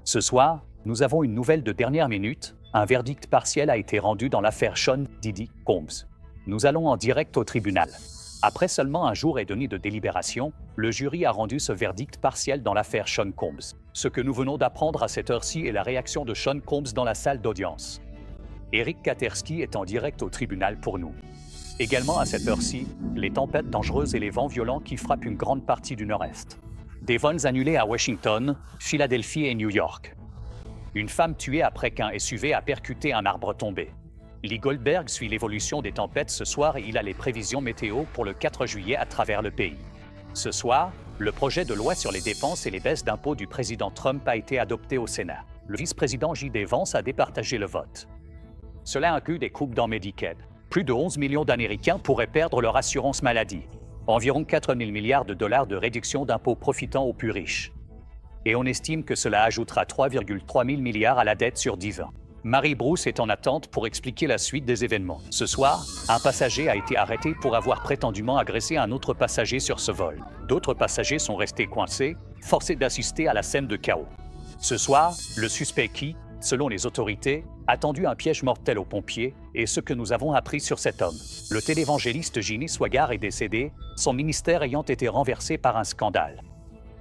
Ce soir, nous avons une nouvelle de dernière minute. Un verdict partiel a été rendu dans l'affaire Sean Diddy Combs. Nous allons en direct au tribunal. Après seulement un jour et demi de délibération, le jury a rendu ce verdict partiel dans l'affaire Sean Combs. Ce que nous venons d'apprendre à cette heure-ci est la réaction de Sean Combs dans la salle d'audience. Eric Katerski est en direct au tribunal pour nous. Également à cette heure-ci, les tempêtes dangereuses et les vents violents qui frappent une grande partie du nord-est. Des vols annulés à Washington, Philadelphie et New York. Une femme tuée après qu'un SUV a percuté un arbre tombé. Lee Goldberg suit l'évolution des tempêtes ce soir et il a les prévisions météo pour le 4 juillet à travers le pays. Ce soir, le projet de loi sur les dépenses et les baisses d'impôts du président Trump a été adopté au Sénat. Le vice-président J.D. Vance a départagé le vote. Cela inclut des coupes dans Medicaid. Plus de 11 millions d'Américains pourraient perdre leur assurance maladie. Environ 4 000 milliards de dollars de réduction d'impôts profitant aux plus riches. Et on estime que cela ajoutera 3,3 000 milliards à la dette sur 10 ans. Mary Bruce est en attente pour expliquer la suite des événements. Ce soir, un passager a été arrêté pour avoir prétendument agressé un autre passager sur ce vol. D'autres passagers sont restés coincés, forcés d'assister à la scène de chaos. Ce soir, le suspect qui, selon les autorités, a tendu un piège mortel aux pompiers est ce que nous avons appris sur cet homme. Le télévangéliste Ginny Swaggart est décédé, son ministère ayant été renversé par un scandale.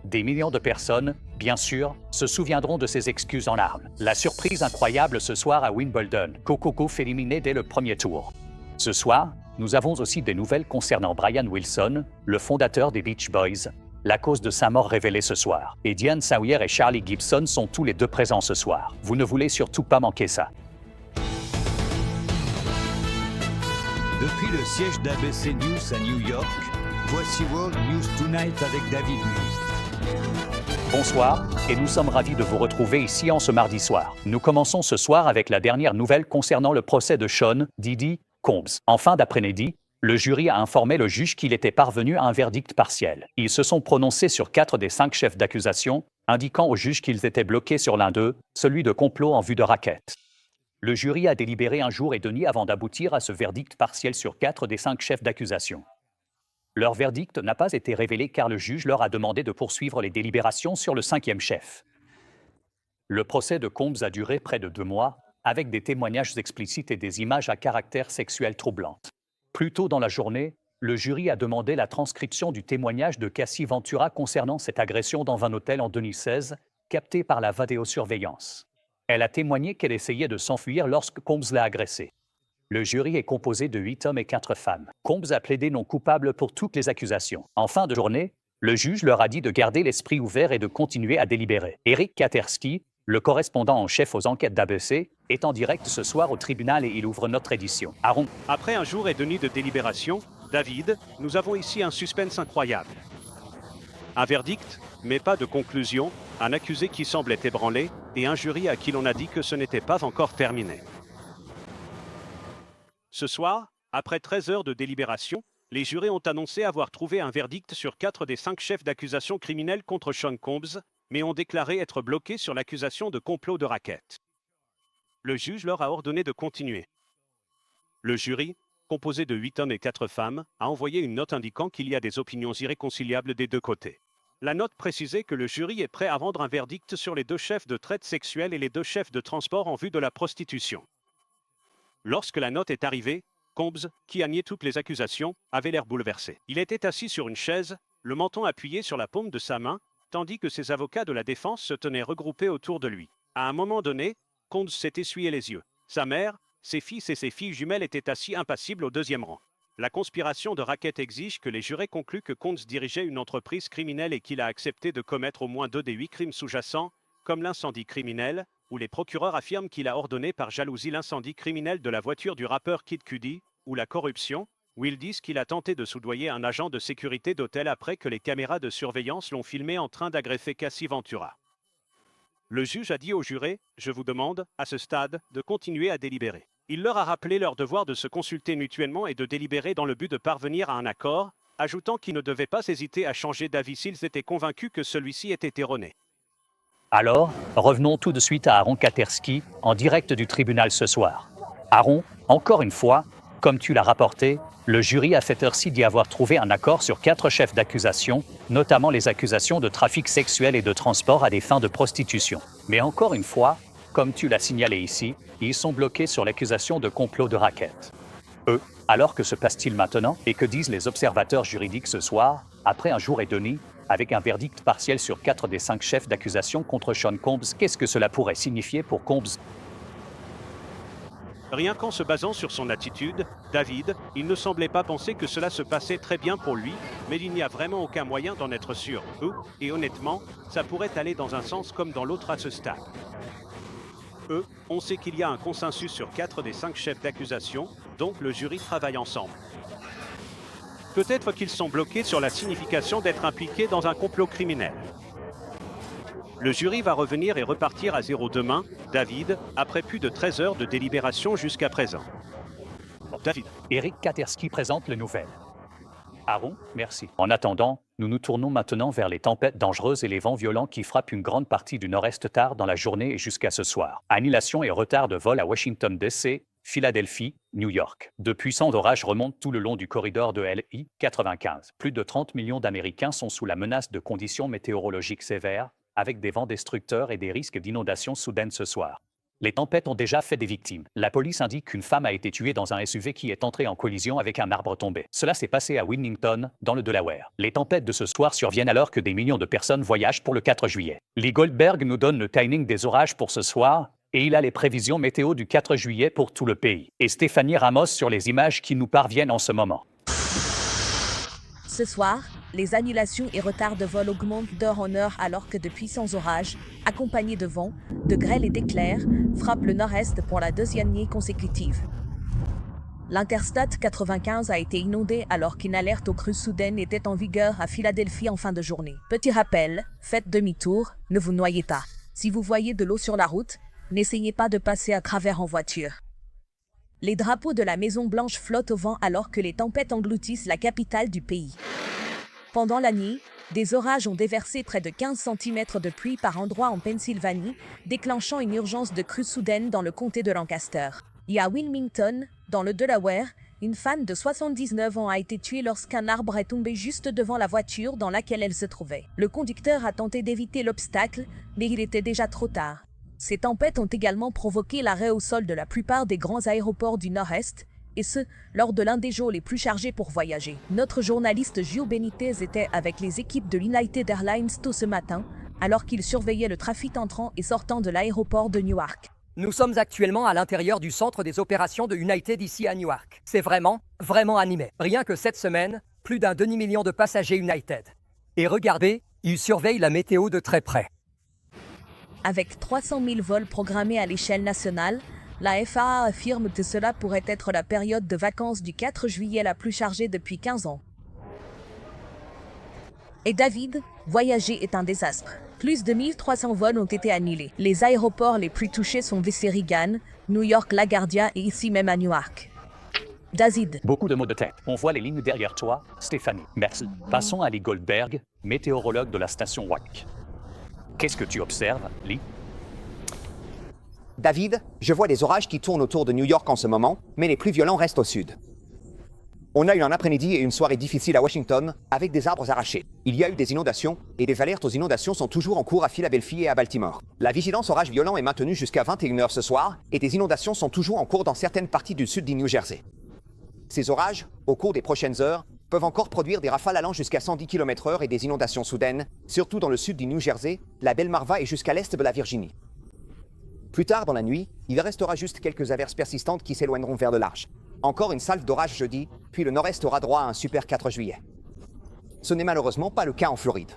Des millions de personnes, bien sûr, se souviendront de ses excuses en larmes. La surprise incroyable ce soir à Wimbledon, Coco Gauff éliminé dès le premier tour. Ce soir, nous avons aussi des nouvelles concernant Brian Wilson, le fondateur des Beach Boys. La cause de sa mort révélée ce soir. Et Diane Sawyer et Charlie Gibson sont tous les deux présents ce soir. Vous ne voulez surtout pas manquer ça. Depuis le siège d'ABC News à New York, voici World News Tonight avec David Lee. Bonsoir, et nous sommes ravis de vous retrouver ici en ce mardi soir. Nous commençons ce soir avec la dernière nouvelle concernant le procès de Sean Diddy Combs. En fin d'après-midi, le jury a informé le juge qu'il était parvenu à un verdict partiel. Ils se sont prononcés sur 4 des 5 chefs d'accusation, indiquant au juge qu'ils étaient bloqués sur l'un d'eux, celui de complot en vue de racket. Le jury a délibéré un jour et demi avant d'aboutir à ce verdict partiel sur 4 des 5 chefs d'accusation. Leur verdict n'a pas été révélé car le juge leur a demandé de poursuivre les délibérations sur le 5e chef. Le procès de Combs a duré près de 2 mois, avec des témoignages explicites et des images à caractère sexuel troublantes. Plus tôt dans la journée, le jury a demandé la transcription du témoignage de Cassie Ventura concernant cette agression dans un hôtel en 2016, captée par la vidéosurveillance. Elle a témoigné qu'elle essayait de s'enfuir lorsque Combs l'a agressée. Le jury est composé de 8 hommes et 4 femmes. Combs a plaidé non coupable pour toutes les accusations. En fin de journée, le juge leur a dit de garder l'esprit ouvert et de continuer à délibérer. Eric Katerski, le correspondant en chef aux enquêtes d'ABC, est en direct ce soir au tribunal et il ouvre notre édition. Aaron. Après un jour et demi de délibération, David, nous avons ici un suspense incroyable. Un verdict, mais pas de conclusion, un accusé qui semblait ébranlé et un jury à qui l'on a dit que ce n'était pas encore terminé. Ce soir, après 13 heures de délibération, les jurés ont annoncé avoir trouvé un verdict sur 4 des 5 chefs d'accusation criminelle contre Sean Combs, mais ont déclaré être bloqués sur l'accusation de complot de racket. Le juge leur a ordonné de continuer. Le jury, composé de 8 hommes et 4 femmes, a envoyé une note indiquant qu'il y a des opinions irréconciliables des deux côtés. La note précisait que le jury est prêt à rendre un verdict sur les 2 chefs de traite sexuelle et les 2 chefs de transport en vue de la prostitution. Lorsque la note est arrivée, Combs, qui a nié toutes les accusations, avait l'air bouleversé. Il était assis sur une chaise, le menton appuyé sur la paume de sa main, tandis que ses avocats de la défense se tenaient regroupés autour de lui. À un moment donné, Combs s'est essuyé les yeux. Sa mère, ses fils et ses filles jumelles étaient assis impassibles au 2e rang. La conspiration de racket exige que les jurés concluent que Combs dirigeait une entreprise criminelle et qu'il a accepté de commettre au moins 2 des 8 crimes sous-jacents, comme l'incendie criminel, où les procureurs affirment qu'il a ordonné par jalousie l'incendie criminel de la voiture du rappeur Kid Cudi, ou la corruption, où ils disent qu'il a tenté de soudoyer un agent de sécurité d'hôtel après que les caméras de surveillance l'ont filmé en train d'agresser Cassie Ventura. Le juge a dit aux jurés « Je vous demande, à ce stade, de continuer à délibérer ». Il leur a rappelé leur devoir de se consulter mutuellement et de délibérer dans le but de parvenir à un accord, ajoutant qu'ils ne devaient pas hésiter à changer d'avis s'ils étaient convaincus que celui-ci était erroné. Alors, revenons tout de suite à Aaron Katerski, en direct du tribunal ce soir. Aaron, encore une fois, Comme tu l'as rapporté, le jury a fait heure-ci d'y avoir trouvé un accord sur 4 chefs d'accusation, notamment les accusations de trafic sexuel et de transport à des fins de prostitution. Mais encore une fois, comme tu l'as signalé ici, ils sont bloqués sur l'accusation de complot de racket. Alors que se passe-t-il maintenant et que disent les observateurs juridiques ce soir, après un jour et demi, avec un verdict partiel sur 4 des 5 chefs d'accusation contre Sean Combs? Qu'est-ce que cela pourrait signifier pour Combs? Rien qu'en se basant sur son attitude, David, il ne semblait pas penser que cela se passait très bien pour lui, mais il n'y a vraiment aucun moyen d'en être sûr. Et honnêtement, ça pourrait aller dans un sens comme dans l'autre à ce stade. On sait qu'il y a un consensus sur 4 des 5 chefs d'accusation, donc le jury travaille ensemble. Peut-être qu'ils sont bloqués sur la signification d'être impliqués dans un complot criminel. Le jury va revenir et repartir à zéro demain, David, après plus de 13 heures de délibération jusqu'à présent. David. Eric Katerski présente les nouvelles. Aaron, merci. En attendant, nous nous tournons maintenant vers les tempêtes dangereuses et les vents violents qui frappent une grande partie du nord-est tard dans la journée et jusqu'à ce soir. Annulation et retard de vol à Washington DC, Philadelphie, New York. De puissants orages remontent tout le long du corridor de LI 95. Plus de 30 millions d'Américains sont sous la menace de conditions météorologiques sévères, avec des vents destructeurs et des risques d'inondations soudaines ce soir. Les tempêtes ont déjà fait des victimes. La police indique qu'une femme a été tuée dans un SUV qui est entré en collision avec un arbre tombé. Cela s'est passé à Wilmington, dans le Delaware. Les tempêtes de ce soir surviennent alors que des millions de personnes voyagent pour le 4 juillet. Lee Goldberg nous donne le timing des orages pour ce soir, et il a les prévisions météo du 4 juillet pour tout le pays. Et Stéphanie Ramos sur les images qui nous parviennent en ce moment. Ce soir, les annulations et retards de vol augmentent d'heure en heure alors que de puissants orages, accompagnés de vent, de grêle et d'éclairs, frappent le nord-est pour la 2e nuit consécutive. L'Interstate 95 a été inondé alors qu'une alerte aux crues soudaines était en vigueur à Philadelphie en fin de journée. Petit rappel, faites demi-tour, ne vous noyez pas. Si vous voyez de l'eau sur la route, n'essayez pas de passer à travers en voiture. Les drapeaux de la Maison-Blanche flottent au vent alors que les tempêtes engloutissent la capitale du pays. Pendant la nuit, des orages ont déversé près de 15 cm de pluie par endroits en Pennsylvanie, déclenchant une urgence de crue soudaine dans le comté de Lancaster. Et à Wilmington, dans le Delaware, une femme de 79 ans a été tuée lorsqu'un arbre est tombé juste devant la voiture dans laquelle elle se trouvait. Le conducteur a tenté d'éviter l'obstacle, mais il était déjà trop tard. Ces tempêtes ont également provoqué l'arrêt au sol de la plupart des grands aéroports du Nord-Est, et ce, lors de l'un des jours les plus chargés pour voyager. Notre journaliste Gio Benitez était avec les équipes de l'United Airlines tôt ce matin, alors qu'il surveillait le trafic entrant et sortant de l'aéroport de Newark. Nous sommes actuellement à l'intérieur du centre des opérations de United ici à Newark. C'est vraiment animé. Rien que cette semaine, plus d'un demi-million de passagers United. Et regardez, ils surveillent la météo de très près. Avec 300 000 vols programmés à l'échelle nationale, la FAA affirme que cela pourrait être la période de vacances du 4 juillet la plus chargée depuis 15 ans. Et David, voyager est un désastre. Plus de 1300 vols ont été annulés. Les aéroports les plus touchés sont Reagan, New York LaGuardia et ici même à Newark. David. Beaucoup de mots de tête. On voit les lignes derrière toi, Stéphanie. Merci. Passons à Lee Goldberg, météorologue de la station WAC. Qu'est-ce que tu observes, Lee? David, je vois des orages qui tournent autour de New York en ce moment, mais les plus violents restent au sud. On a eu un après-midi et une soirée difficile à Washington, avec des arbres arrachés. Il y a eu des inondations, et des alertes aux inondations sont toujours en cours à Philadelphie et à Baltimore. La vigilance orage violent est maintenue jusqu'à 21h ce soir, et des inondations sont toujours en cours dans certaines parties du sud du New Jersey. Ces orages, au cours des prochaines heures, peuvent encore produire des rafales allant jusqu'à 110 km/h et des inondations soudaines, surtout dans le sud du New Jersey, la Delmarva et jusqu'à l'est de la Virginie. Plus tard dans la nuit, il restera juste quelques averses persistantes qui s'éloigneront vers le large. Encore une salve d'orage jeudi, puis le nord-est aura droit à un super 4 juillet. Ce n'est malheureusement pas le cas en Floride.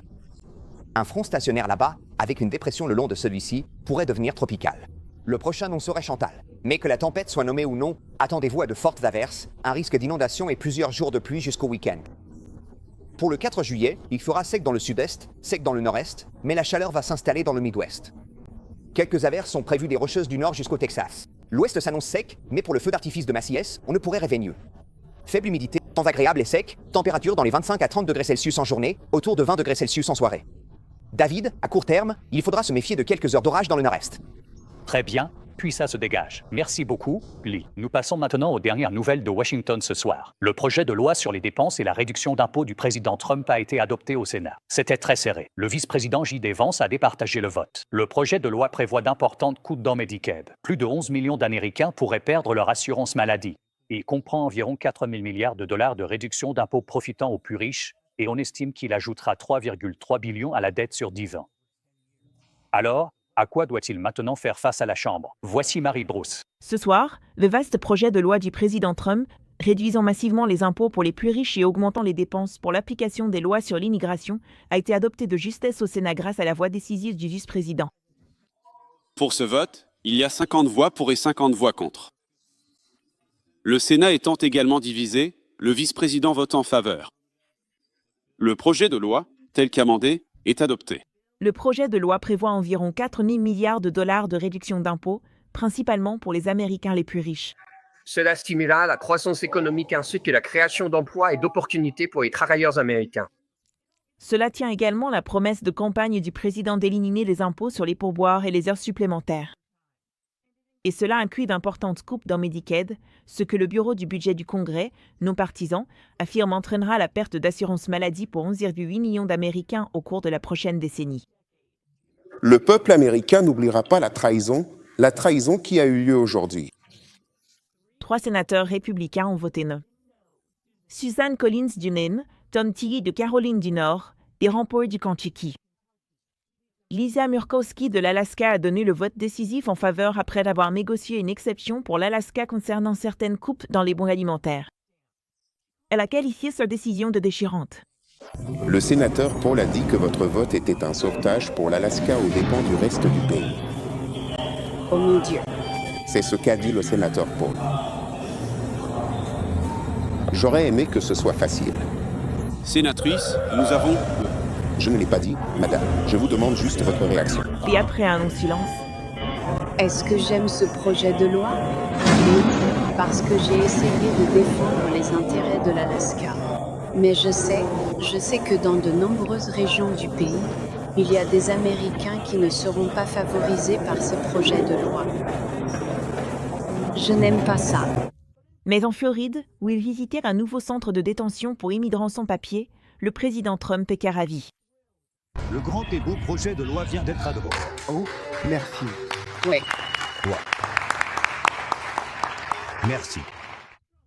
Un front stationnaire là-bas, avec une dépression le long de celui-ci, pourrait devenir tropical. Le prochain nom serait Chantal. Mais que la tempête soit nommée ou non, attendez-vous à de fortes averses, un risque d'inondation et plusieurs jours de pluie jusqu'au week-end. Pour le 4 juillet, il fera sec dans le sud-est, sec dans le nord-est, mais la chaleur va s'installer dans le Midwest. Quelques averses sont prévues des Rocheuses du Nord jusqu'au Texas. L'ouest s'annonce sec, mais pour le feu d'artifice de Maciès, on ne pourrait rêver mieux. Faible humidité, temps agréable et sec, température dans les 25 à 30 degrés Celsius en journée, autour de 20 degrés Celsius en soirée. David, à court terme, il faudra se méfier de quelques heures d'orage dans le nord-est. Très bien. puis ça se dégage. Merci beaucoup, Lee. Nous passons maintenant aux dernières nouvelles de Washington ce soir. Le projet de loi sur les dépenses et la réduction d'impôts du président Trump a été adopté au Sénat. C'était très serré. Le vice-président J.D. Vance a départagé le vote. Le projet de loi prévoit d'importantes coupes dans Medicaid. Plus de 11 millions d'Américains pourraient perdre leur assurance maladie. Il comprend environ 4 000 milliards de dollars de réduction d'impôts profitant aux plus riches, et on estime qu'il ajoutera 3,3 billions à la dette sur 10 ans. Alors, à quoi doit-il maintenant faire face à la Chambre? Voici Marie Brousse. Ce soir, le vaste projet de loi du président Trump, réduisant massivement les impôts pour les plus riches et augmentant les dépenses pour l'application des lois sur l'immigration, a été adopté de justesse au Sénat grâce à la voix décisive du vice-président. Pour ce vote, il y a 50 voix pour et 50 voix contre. Le Sénat étant également divisé, le vice-président vote en faveur. Le projet de loi, tel qu'amendé, est adopté. Le projet de loi prévoit environ 4 000 milliards de dollars de réduction d'impôts, principalement pour les Américains les plus riches. Cela stimulera la croissance économique ainsi que la création d'emplois et d'opportunités pour les travailleurs américains. Cela tient également la promesse de campagne du président d'éliminer les impôts sur les pourboires et les heures supplémentaires. Et cela inclut d'importantes coupes dans Medicaid, ce que le Bureau du budget du Congrès, non partisan, affirme entraînera la perte d'assurance maladie pour 11,8 millions d'Américains au cours de la prochaine décennie. Le peuple américain n'oubliera pas la trahison qui a eu lieu aujourd'hui. 3 sénateurs républicains ont voté non. Suzanne Collins du Maine, Tom Tilly de Caroline du Nord et Rampur du Kentucky. Lisa Murkowski de l'Alaska a donné le vote décisif en faveur après avoir négocié une exception pour l'Alaska concernant certaines coupes dans les bons alimentaires. Elle a qualifié sa décision de déchirante. Le sénateur Paul a dit que votre vote était un sauvetage pour l'Alaska aux dépens du reste du pays. Oh mon Dieu. C'est ce qu'a dit le sénateur Paul. J'aurais aimé que ce soit facile. Sénatrice, nous avons... Je ne l'ai pas dit, madame. Je vous demande juste votre réaction. Et après un long silence. Est-ce que j'aime ce projet de loi? Oui, parce que j'ai essayé de défendre les intérêts de l'Alaska. Mais je sais que dans de nombreuses régions du pays, il y a des Américains qui ne seront pas favorisés par ce projet de loi. Je n'aime pas ça. Mais en Floride, où ils visitèrent un nouveau centre de détention pour immigrants sans papier, le président Trump est ravi. Le grand et beau projet de loi vient d'être adopté. Oh, merci. Oui. Merci.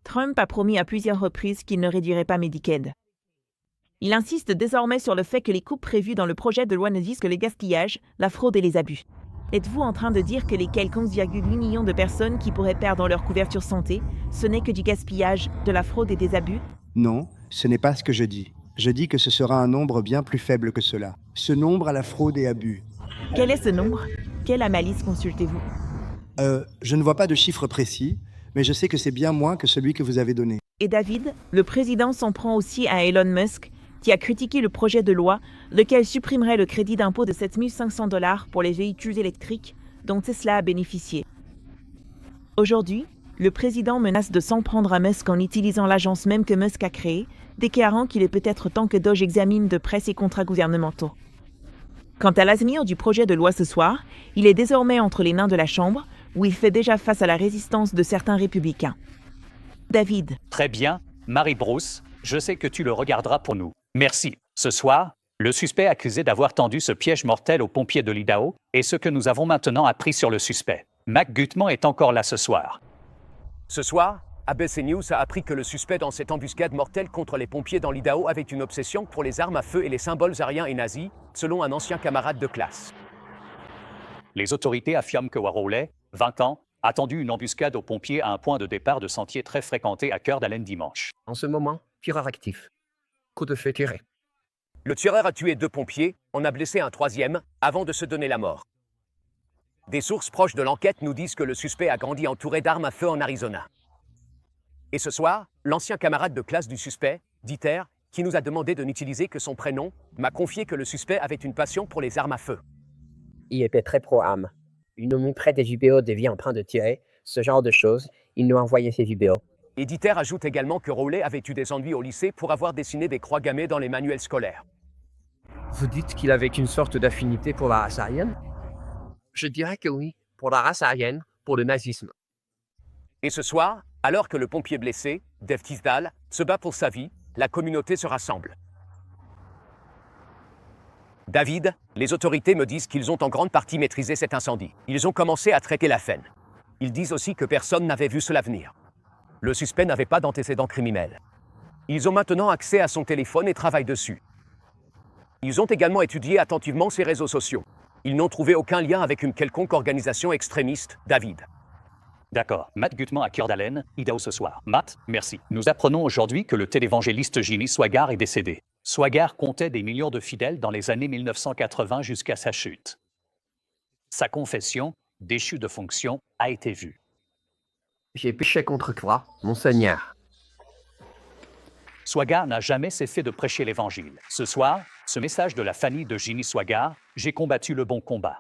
Trump a promis à plusieurs reprises qu'il ne réduirait pas Medicaid. Il insiste désormais sur le fait que les coupes prévues dans le projet de loi ne disent que les gaspillages, la fraude et les abus. Êtes-vous en train de dire que les quelques 11,8 millions de personnes qui pourraient perdre leur couverture santé, ce n'est que du gaspillage, de la fraude et des abus? Non, ce n'est pas ce que je dis. Je dis que ce sera un nombre bien plus faible que cela. Ce nombre à la fraude et abus. Quel est ce nombre? Quelle analyse consultez-vous? Je ne vois pas de chiffre précis, mais je sais que c'est bien moins que celui que vous avez donné. Et David, le président s'en prend aussi à Elon Musk, qui a critiqué le projet de loi, lequel supprimerait le crédit d'impôt de 7 500 $ pour les véhicules électriques, dont Tesla a bénéficié. Aujourd'hui, le président menace de s'en prendre à Musk en utilisant l'agence même que Musk a créée, déclarant qu'il est peut-être temps que Doge examine de près ses contrats gouvernementaux. Quant à l'avenir du projet de loi ce soir, il est désormais entre les mains de la Chambre, où il fait déjà face à la résistance de certains républicains. David. Très bien, Marie Brousse, je sais que tu le regarderas pour nous. Merci. Ce soir, le suspect accusé d'avoir tendu ce piège mortel aux pompiers de l'Idaho est ce que nous avons maintenant appris sur le suspect. Mac Gutman est encore là ce soir. Ce soir, ABC News a appris que le suspect dans cette embuscade mortelle contre les pompiers dans l'Idaho avait une obsession pour les armes à feu et les symboles ariens et nazis, selon un ancien camarade de classe. Les autorités affirment que Warhol, 20 ans, a tendu une embuscade aux pompiers à un point de départ de sentier très fréquenté à Coeur d'Alene dimanche. En ce moment, tireur actif. Coup de feu tiré. Le tireur a tué 2 pompiers, en a blessé un 3e, avant de se donner la mort. Des sources proches de l'enquête nous disent que le suspect a grandi entouré d'armes à feu en Arizona. Et ce soir, l'ancien camarade de classe du suspect, Dieter, qui nous a demandé de n'utiliser que son prénom, m'a confié que le suspect avait une passion pour les armes à feu. Il était très pro-armes. Il nous montrait des vidéos de vie en train de tirer, ce genre de choses. Il nous envoyait ces vidéos. Et Dieter ajoute également que Rowley avait eu des ennuis au lycée pour avoir dessiné des croix gammées dans les manuels scolaires. Vous dites qu'il avait une sorte d'affinité pour la race aryenne? Je dirais que oui. Pour la race aryenne, pour le nazisme. Et ce soir, alors que le pompier blessé, Dave Tisdale, se bat pour sa vie, la communauté se rassemble. David, les autorités me disent qu'ils ont en grande partie maîtrisé cet incendie. Ils ont commencé à traiter la faine. Ils disent aussi que personne n'avait vu cela venir. Le suspect n'avait pas d'antécédents criminels. Ils ont maintenant accès à son téléphone et travaillent dessus. Ils ont également étudié attentivement ses réseaux sociaux. Ils n'ont trouvé aucun lien avec une quelconque organisation extrémiste, David. D'accord. Matt Gutman à Coeur d'Alene, Idaho ce soir. Matt, merci. Nous apprenons aujourd'hui que le télévangéliste Ginny Swaggart est décédé. Swaggart comptait des millions de fidèles dans les années 1980 jusqu'à sa chute. Sa confession, déchue de fonction, a été vue. J'ai péché contre toi, mon Seigneur. Swaggart n'a jamais cessé de prêcher l'Évangile. Ce soir, ce message de la famille de Ginny Swaggart, j'ai combattu le bon combat.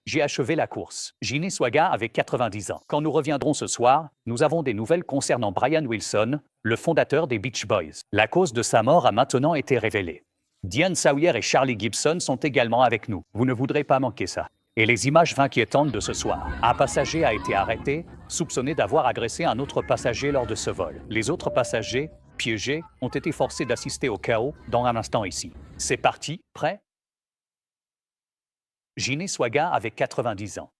J'ai achevé la course. Ginny Swaggart avait 90 ans. Quand nous reviendrons ce soir, nous avons des nouvelles concernant Brian Wilson, le fondateur des Beach Boys. La cause de sa mort a maintenant été révélée. Diane Sawyer et Charlie Gibson sont également avec nous. Vous ne voudrez pas manquer ça. Et les images inquiétantes de ce soir. Un passager a été arrêté, soupçonné d'avoir agressé un autre passager lors de ce vol. Les autres passagers, piégés, ont été forcés d'assister au chaos dans un instant ici. C'est parti, prêt? Ginny Swaggart avait 90 ans.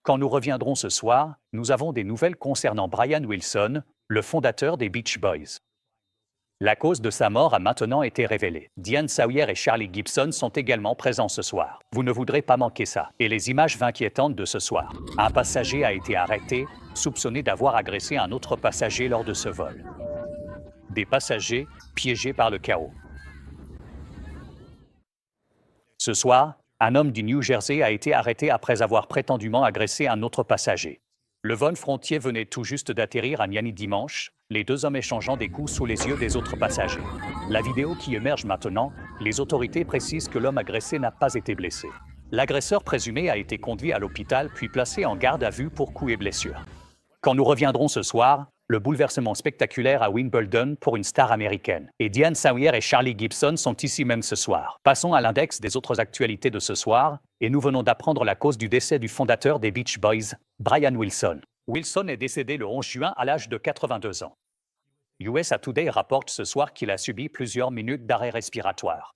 Quand nous reviendrons ce soir, nous avons des nouvelles concernant Brian Wilson, le fondateur des Beach Boys. La cause de sa mort a maintenant été révélée. Diane Sawyer et Charlie Gibson sont également présents ce soir. Vous ne voudrez pas manquer ça. Et les images inquiétantes de ce soir. Un passager a été arrêté, soupçonné d'avoir agressé un autre passager lors de ce vol. Des passagers piégés par le chaos. Ce soir, un homme du New Jersey a été arrêté après avoir prétendument agressé un autre passager. Le vol Frontier venait tout juste d'atterrir à Miami dimanche, les deux hommes échangeant des coups sous les yeux des autres passagers. La vidéo qui émerge maintenant, les autorités précisent que l'homme agressé n'a pas été blessé. L'agresseur présumé a été conduit à l'hôpital puis placé en garde à vue pour coups et blessures. Quand nous reviendrons ce soir, le bouleversement spectaculaire à Wimbledon pour une star américaine. Et Diane Sawyer et Charlie Gibson sont ici même ce soir. Passons à l'index des autres actualités de ce soir, et nous venons d'apprendre la cause du décès du fondateur des Beach Boys, Brian Wilson. Wilson est décédé le 11 juin à l'âge de 82 ans. USA Today rapporte ce soir qu'il a subi plusieurs minutes d'arrêt respiratoire.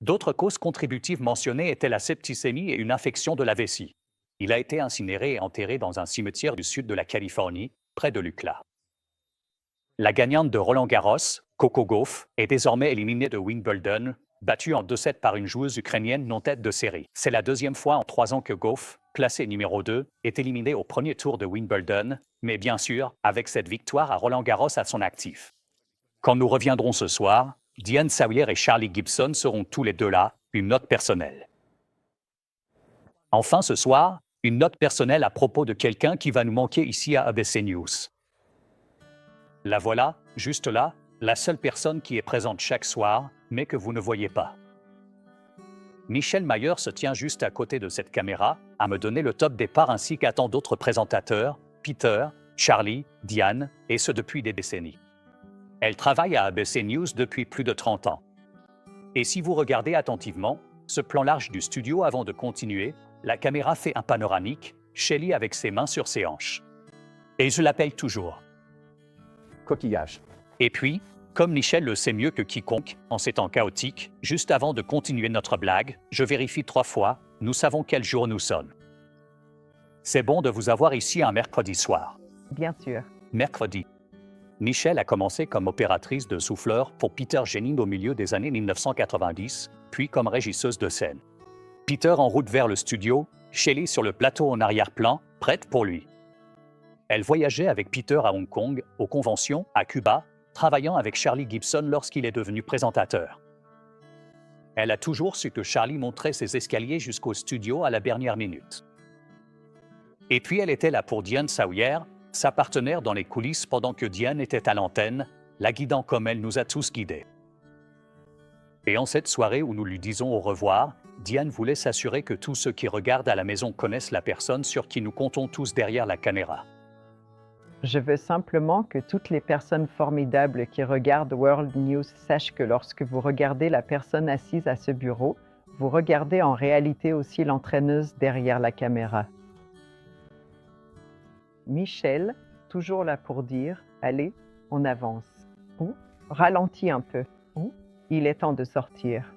D'autres causes contributives mentionnées étaient la septicémie et une infection de la vessie. Il a été incinéré et enterré dans un cimetière du sud de la Californie, près de l'UCLA. La gagnante de Roland-Garros, Coco Gauff, est désormais éliminée de Wimbledon, battue en 2-7 par une joueuse ukrainienne non tête de série. C'est la deuxième fois en 3 ans que Gauff, classée numéro 2, est éliminée au premier tour de Wimbledon, mais bien sûr, avec cette victoire à Roland-Garros à son actif. Quand nous reviendrons ce soir, Diane Sawyer et Charlie Gibson seront tous les deux là, une note personnelle. Enfin ce soir, une note personnelle à propos de quelqu'un qui va nous manquer ici à ABC News. La voilà, juste là, la seule personne qui est présente chaque soir, mais que vous ne voyez pas. Michel Mayer se tient juste à côté de cette caméra, à me donner le top départ ainsi qu'à tant d'autres présentateurs, Peter, Charlie, Diane, et ce depuis des décennies. Elle travaille à ABC News depuis plus de 30 ans. Et si vous regardez attentivement, ce plan large du studio avant de continuer, la caméra fait un panoramique, Shelly avec ses mains sur ses hanches. Et je l'appelle toujours coquillage. Et puis, comme Michel le sait mieux que quiconque, en ces temps chaotiques, juste avant de continuer notre blague, je vérifie 3 fois, nous savons quel jour nous sommes. C'est bon de vous avoir ici un mercredi soir. Bien sûr. Mercredi. Michel a commencé comme opératrice de souffleur pour Peter Jennings au milieu des années 1990, puis comme régisseuse de scène. Peter en route vers le studio, Shelly sur le plateau en arrière-plan, prête pour lui. Elle voyageait avec Peter à Hong Kong, aux conventions, à Cuba, travaillant avec Charlie Gibson lorsqu'il est devenu présentateur. Elle a toujours su que Charlie montrait ses escaliers jusqu'au studio à la dernière minute. Et puis elle était là pour Diane Sawyer, sa partenaire dans les coulisses pendant que Diane était à l'antenne, la guidant comme elle nous a tous guidés. Et en cette soirée où nous lui disons au revoir, Diane voulait s'assurer que tous ceux qui regardent à la maison connaissent la personne sur qui nous comptons tous derrière la caméra. Je veux simplement que toutes les personnes formidables qui regardent World News sachent que lorsque vous regardez la personne assise à ce bureau, vous regardez en réalité aussi l'entraîneuse derrière la caméra. Michel, toujours là pour dire « Allez, on avance » ou « Ralentis un peu » ou « Il est temps de sortir »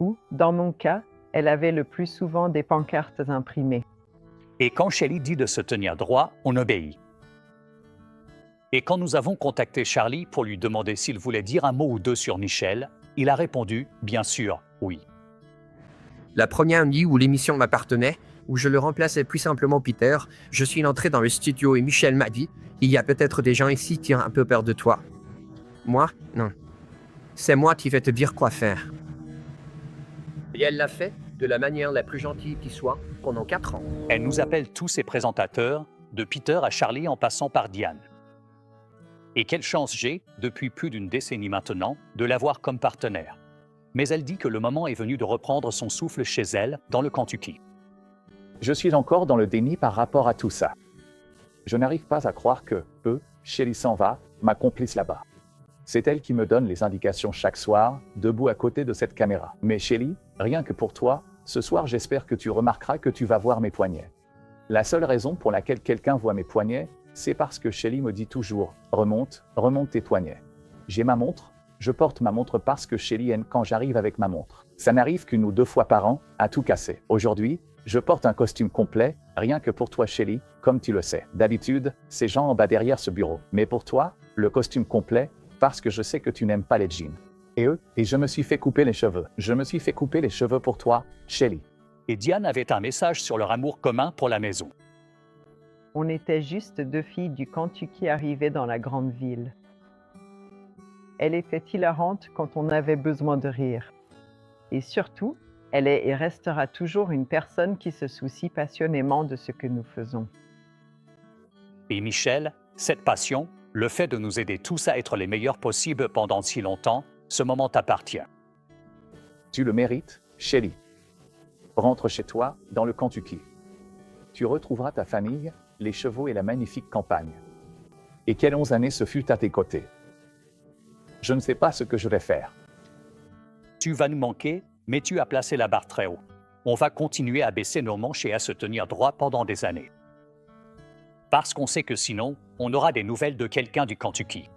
ou, dans mon cas, elle avait le plus souvent des pancartes imprimées. Et quand Shelly dit de se tenir droit, on obéit. Et quand nous avons contacté Charlie pour lui demander s'il voulait dire un mot ou deux sur Michel, il a répondu « Bien sûr, oui ». La première nuit où l'émission m'appartenait, où je le remplaçais plus simplement Peter, je suis entré dans le studio et Michel m'a dit « Il y a peut-être des gens ici qui ont un peu peur de toi. » Moi, non. C'est moi qui vais te dire quoi faire. Et elle l'a fait de la manière la plus gentille qui soit pendant 4 ans. Elle nous appelle tous ses présentateurs, de Peter à Charlie en passant par Diane. Et quelle chance j'ai, depuis plus d'une décennie maintenant, de l'avoir comme partenaire. Mais elle dit que le moment est venu de reprendre son souffle chez elle, dans le Kentucky. Je suis encore dans le déni par rapport à tout ça. Je n'arrive pas à croire que, Shelly s'en va, ma complice là-bas. C'est elle qui me donne les indications chaque soir, debout à côté de cette caméra. Mais Shelly, rien que pour toi, ce soir j'espère que tu remarqueras que tu vas voir mes poignets. La seule raison pour laquelle quelqu'un voit mes poignets, c'est parce que Shelly me dit toujours « Remonte tes poignets ». J'ai ma montre, je porte ma montre parce que Shelly aime quand j'arrive avec ma montre. Ça n'arrive qu'une ou deux fois par an, à tout casser. Aujourd'hui, je porte un costume complet, rien que pour toi Shelly, comme tu le sais. D'habitude, c'est Jean en bas derrière ce bureau. Mais pour toi, le costume complet, parce que je sais que tu n'aimes pas les jeans. Et je me suis fait couper les cheveux. Je me suis fait couper les cheveux pour toi, Shelly. Et Diane avait un message sur leur amour commun pour la maison. On était juste 2 filles du Kentucky arrivées dans la grande ville. Elle était hilarante quand on avait besoin de rire. Et surtout, elle est et restera toujours une personne qui se soucie passionnément de ce que nous faisons. Et Michel, cette passion, le fait de nous aider tous à être les meilleurs possibles pendant si longtemps, ce moment t'appartient. Tu le mérites, Shelly. Rentre chez toi, dans le Kentucky. Tu retrouveras ta famille, les chevaux et la magnifique campagne. Et quelle 11 années ce fut à tes côtés. Je ne sais pas ce que je vais faire. Tu vas nous manquer, mais tu as placé la barre très haut. On va continuer à baisser nos manches et à se tenir droit pendant des années. Parce qu'on sait que sinon, on aura des nouvelles de quelqu'un du Kentucky.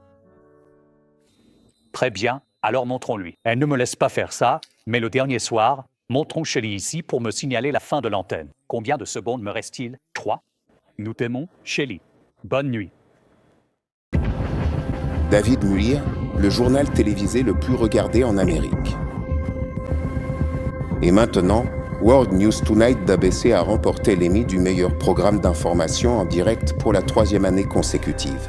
Très bien, alors montrons-lui. Elle ne me laisse pas faire ça, mais le dernier soir, montrons Shelly ici pour me signaler la fin de l'antenne. Combien de secondes me reste-t-il? 3. Nous t'aimons, Shelly. Bonne nuit. David Muir, le journal télévisé le plus regardé en Amérique. Et maintenant, World News Tonight d'ABC a remporté l'Emmy du meilleur programme d'information en direct pour la 3e année consécutive.